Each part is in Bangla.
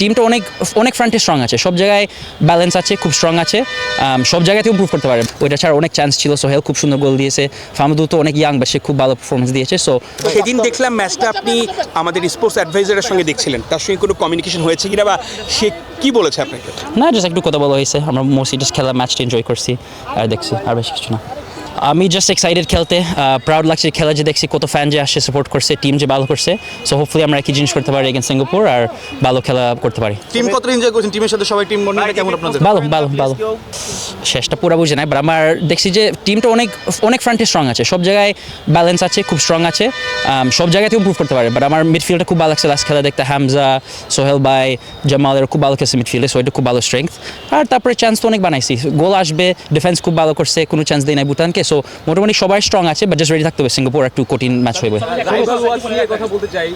টিমটা অনেক ফ্রন্টে স্ট্রং আছে, সব জায়গায় ব্যালেন্স আছে, খুব স্ট্রং আছে, সব জায়গাতেও ইমপ্রুভ করতে পারে। ওইটা ছাড়া অনেক চান্স ছিল। সোহেল খুব সুন্দর গোল দিয়েছে, ফাহমিদু তো অনেক ইয়াং বা সে খুব ভালো পারফরমেন্স দিয়েছে। সো সেদিন দেখলাম ম্যাচটা আপনি আমাদের স্পোর্টস অ্যাডভাইজারের সঙ্গে দেখছিলেন, তার সঙ্গে কোনো কমিউনিকেশন হয়েছে কিনা বা সে কি বলেছে আপনাকে? না, জাস্ট একটু কথা বলা হয়েছে, আমরা মোস্টলি জাস্ট খেলা ম্যাচটা এনজয় করছি আর দেখছি, আর বেশি কিছু না। আমি জাস্ট এক্সাইটেড খেলতে, প্রাউড লাগছে খেলা যে দেখছি কত ফ্যান যে আসে সাপোর্ট করছে, টিম যে ভালো করছে। সো হোপফুলি আমরা একই জিনিস করতে পারি এগেন্স্ট সিঙ্গাপুর আর ভালো খেলা করতে পারি। টিম কতটা এনজয় করছেন? টিমের সাথে সবাই টিম বন্ডিংটা কেমন আপনাদের? ভালো ভালো ভালো, শেষটা পুরো বুঝে নাই, বাট আমার দেখছি যে টিমটা অনেক ফ্রন্টে স্ট্রং আছে, সব জায়গায় ব্যালেন্স আছে, খুব স্ট্রং আছে, সব জায়গাতেও ইমপ্রুভ করতে পারে। বাট আমার মিডফিল্ডটা খুব ভালো লাগছে লাস্ট খেলা দেখতে, হামজা, সোহেল ভাই, জামালের খুব ভালো খেলছে মিডফিল্ডে, সো এটা খুব ভালো স্ট্রেংথ। আর তারপরে চান্স তো অনেক বানাইছি, গোল আসবে, ডিফেন্স খুব ভালো করছে, কোনো চান্স দেয় নাই ভুটানকে। সো মোটামুটি সবাই স্ট্রং আছে, বাট জাস্ট রেডি থাকতে হবে, সিঙ্গাপুর একটু কঠিন ম্যাচ হইবে। রাইভাল ওয়াচ নিয়ে কথা বলতে চাই,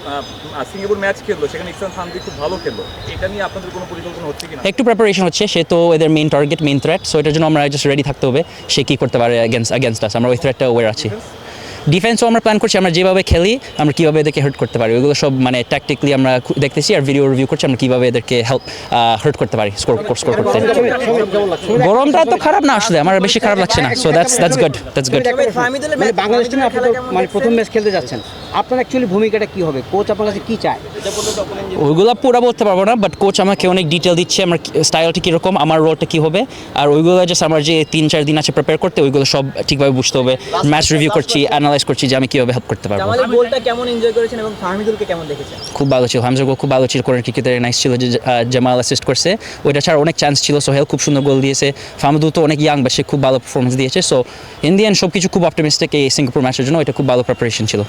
সিঙ্গাপুর ম্যাচ খেললো, সেখানে ইহসান থানভীর খুব ভালো খেললো, এটা নিয়ে আপনাদের কোনো পরিকল্পনা হচ্ছে কিনা? একটু প্রিপারেশন হচ্ছে, সে তো এদের main target, main threat. So এটার জন্য আমরা জাস্ট রেডি থাকতে হবে, সে কী করতে পারে অ্যাগেন্স্ট আস, আমরা ওই থ্রেটটা ওয়ার আছি। ডিফেন্সও আমরা প্ল্যান করছি, আমরা যেভাবে খেলি আমরা কীভাবে এদেরকে হার্ট করতে পারি, ওইগুলো সব মানে ট্যাকটিক্যালি আমরা দেখতেছি আর ভিডিও রিভিউ করছি, আমরা কীভাবে এদেরকে হার্ট করতে পারি স্কোর করতে। গরমটা তো খারাপ না, আসলে আমার বেশি খারাপ লাগছে না। So that's good. মানে বাংলাদেশ টিমে আপনি তো মানে প্রথম ম্যাচ খেলতে যাচ্ছেন, আপনার অ্যাকচুয়ালি ভূমিকাটা কি হবে? কোচ আপনার কাছে কি চায়? ওইগুলো পুরো বলতে পারবো না, বাট কোচ আমাকে অনেক ডিটেল দিচ্ছে, আমার স্টাইলটা কীরকম, আমার রোলটা কী হবে, আর ওইগুলো জাস্ট আমার যে 3-4 দিন আছে প্রিপেয়ার করতে, ওইগুলো সব ঠিকভাবে বুঝতে হবে। ম্যাচ রিভিউ করছি, অ্যানালাইজ করছি যে আমি কীভাবে হেল্প করতে পারবো। জামালের গোলটা কেমন এনজয় করেছেন এবং ফাহমিদুলকে কেমন দেখেছেন? খুব ভালো ছিল, হামজা গোল খুব ভালো ছিল, কোরেন ক্রিকেটের নাইস ছিল যে জামাল অ্যাসিস্ট করছে, ওইটা ছাড়া অনেক চান্স ছিল। সোহেল খুব সুন্দর গোল দিয়েছে, ফাহমিদু তো অনেক ইয়াং বা সে খুব ভালো পারফরমেন্স দিয়েছে। সো ইন দি এন্ড সব কিছু খুব অপটিমিস্টিক এই সিঙ্গাপুর ম্যাচের জন্য, এটা খুব ভালো প্রিপারেশন ছিল।